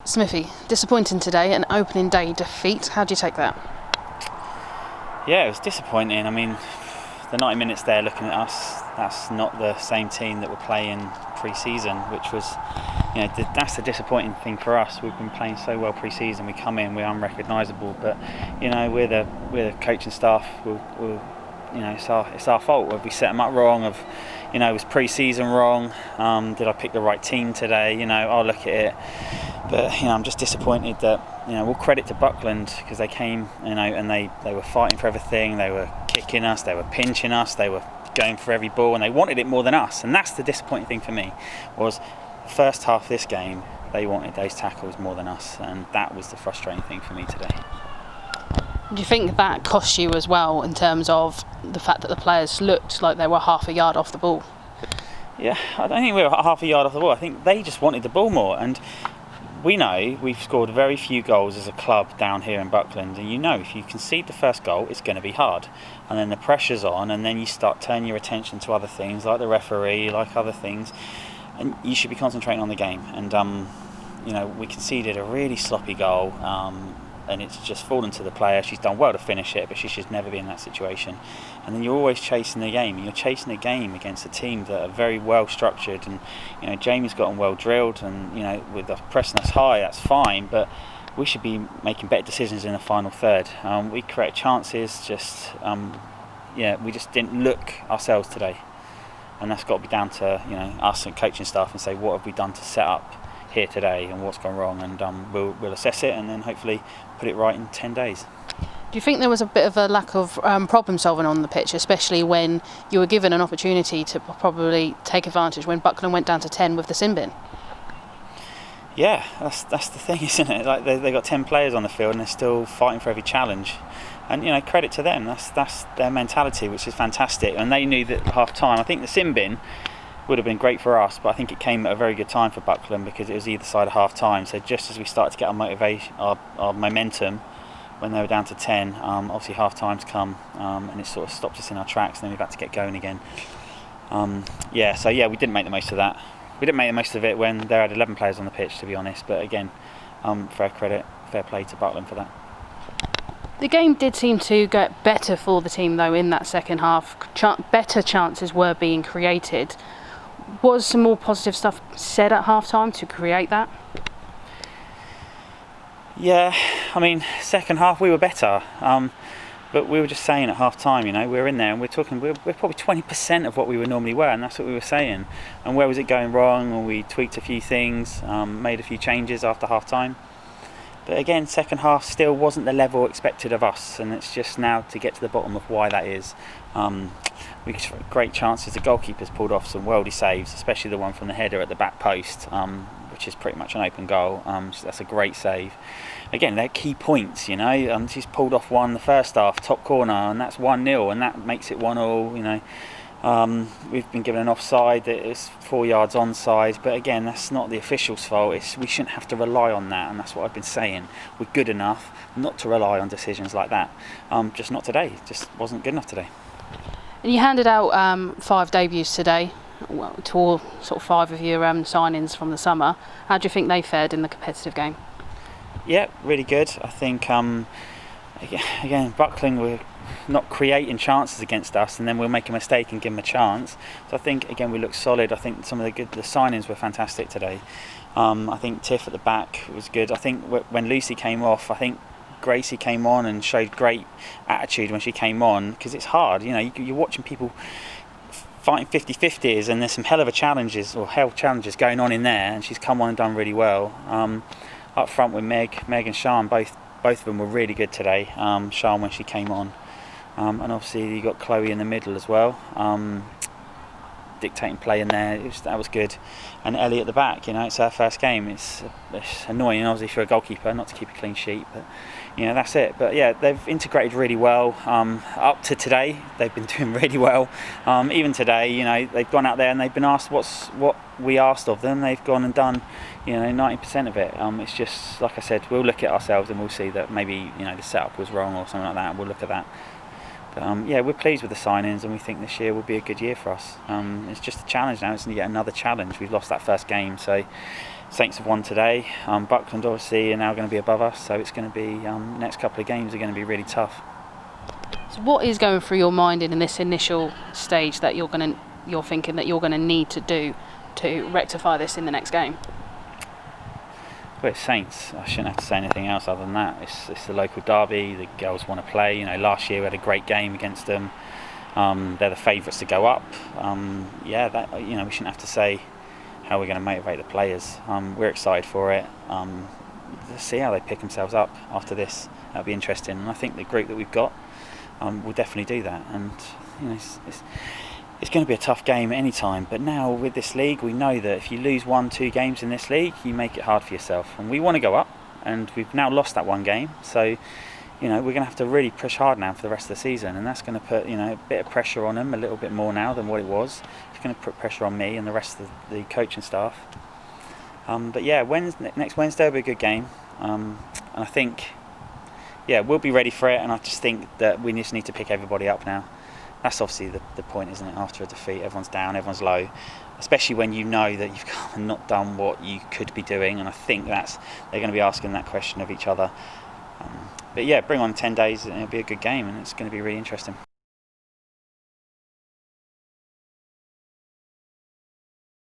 Smithy, disappointing today, an opening day defeat. How do you take that? Yeah, it was disappointing. I mean, the 90 minutes there looking at us, that's not the same team that were playing pre-season, which was, that's the disappointing thing for us. We've been playing so well pre-season. We come in, we're unrecognisable, but we're the coaching staff. It's our fault. Have we set them up wrong? Was pre-season wrong? Did I pick the right team today? I'll look at it. But I'm just disappointed that we'll credit to Buckland because they came, and they were fighting for everything. They were kicking us, they were pinching us, they were going for every ball, and they wanted it more than us. And that's the disappointing thing for me. Was the first half of this game they wanted those tackles more than us, and that was the frustrating thing for me today. Do you think that cost you as well in terms of the fact that the players looked like they were half a yard off the ball? Yeah, I don't think we were half a yard off the ball. I think they just wanted the ball more, and we know we've scored very few goals as a club down here in Buckland, and if you concede the first goal, it's going to be hard, and then the pressure's on, and then you start turning your attention to other things like the referee, like other things, and you should be concentrating on the game. And we conceded a really sloppy goal, and it's just fallen to the player. She's done well to finish it, but she should never be in that situation. And then you're always chasing the game, and you're chasing a game against a team that are very well structured, and Jamie's gotten well drilled, and with us pressing us high, that's fine, but we should be making better decisions in the final third. We created chances, we just didn't look ourselves today, and that's got to be down to us and coaching staff and say, what have we done to set up here today and what's gone wrong, and we'll assess it and then hopefully put it right in 10 days. Do you think there was a bit of a lack of problem solving on the pitch, especially when you were given an opportunity to probably take advantage when Buckland went down to 10 with the sin bin? Yeah, that's the thing, isn't it? Like they got 10 players on the field and they're still fighting for every challenge, and credit to them. That's their mentality, which is fantastic. And they knew that at half time, I think the sin bin would have been great for us, but I think it came at a very good time for Buckland because it was either side of half time. So just as we started to get our motivation, our momentum, when they were down to 10, obviously half time's come, and it sort of stopped us in our tracks, and then we've had to get going again. We didn't make the most of that. We didn't make the most of it when they had 11 players on the pitch, to be honest, but again, fair play to Buckland for that. The game did seem to get better for the team though in that second half. Better chances were being created. Was some more positive stuff said at half time to create that? Yeah, I mean, second half we were better, but we were just saying at half time, we were in there and we're probably 20% of what we normally were, and that's what we were saying. And where was it going wrong? Well, we tweaked a few things, made a few changes after half time. But again, second half still wasn't the level expected of us, and it's just now to get to the bottom of why that is. We got great chances. The goalkeeper's pulled off some worldy saves, especially the one from the header at the back post, which is pretty much an open goal. So that's a great save. Again, they're key points, She's pulled off one the first half, top corner, and that's 1-0, and that makes it 1-1, We've been given an offside that is 4 yards onside, but again, that's not the official's fault. We shouldn't have to rely on that, and that's what I've been saying. We're good enough not to rely on decisions like that. Just not today. Just wasn't good enough today. And you handed out 5 debuts today, to all sort of 5 of your signings from the summer. How do you think they fared in the competitive game? Yeah, really good. I think again, Buckland were not creating chances against us, and then we'll make a mistake and give them a chance. So I think again we look solid. I think some of the signings were fantastic today. I think Tiff at the back was good. I think when Lucy came off, I think Gracie came on and showed great attitude when she came on, because it's hard. You're watching people fighting 50-50s, and there's some hell of challenges going on in there, and she's come on and done really well. Up front with Meg and Sian, both of them were really good today. Sian when she came on, and obviously you got Chloe in the middle as well, dictating play in there. That was good. And Ellie at the back, it's her first game. It's annoying, obviously, for a goalkeeper not to keep a clean sheet, but that's it. But yeah, they've integrated really well. Up to today, they've been doing really well. Even today, they've gone out there and they've been asked what we asked of them. They've gone and done 90% of it. It's just, like I said, we'll look at ourselves and we'll see that maybe the setup was wrong or something like that. We'll look at that But yeah, we're pleased with the signings, and we think this year will be a good year for us. It's just a challenge now. It's yet another challenge. We've lost that first game, so Saints have won today. Buckland obviously are now going to be above us, so it's going to be next couple of games are going to be really tough. So what is going through your mind in this initial stage that you're thinking that you're going to need to do to rectify this in the next game? Well, it's Saints. I shouldn't have to say anything else other than that. It's the local derby. The girls want to play. You know, last year we had a great game against them. They're the favourites to go up. Yeah, that, you know, we shouldn't have to say how we're going to motivate the players. We're excited for it. Let's see how they pick themselves up after this. That'll be interesting. And I think the group that we've got will definitely do that. And you know, it's going to be a tough game at any time, but now with this league we know that if you lose 1-2 games in this league, you make it hard for yourself, and we want to go up, and we've now lost that one game, so you know, we're going to have to really push hard now for the rest of the season, and that's going to put, you know, a bit of pressure on them, a little bit more now than what it was. It's going to put pressure on me and the rest of the coaching staff. But yeah, next Wednesday will be a good game, and I think, yeah, we'll be ready for it, and I just think that we just need to pick everybody up now. That's obviously the point, isn't it? After a defeat, everyone's down, everyone's low, especially when you know that you've kind of not done what you could be doing, and I think they're going to be asking that question of each other. But yeah, bring on 10 days and it'll be a good game, and it's going to be really interesting.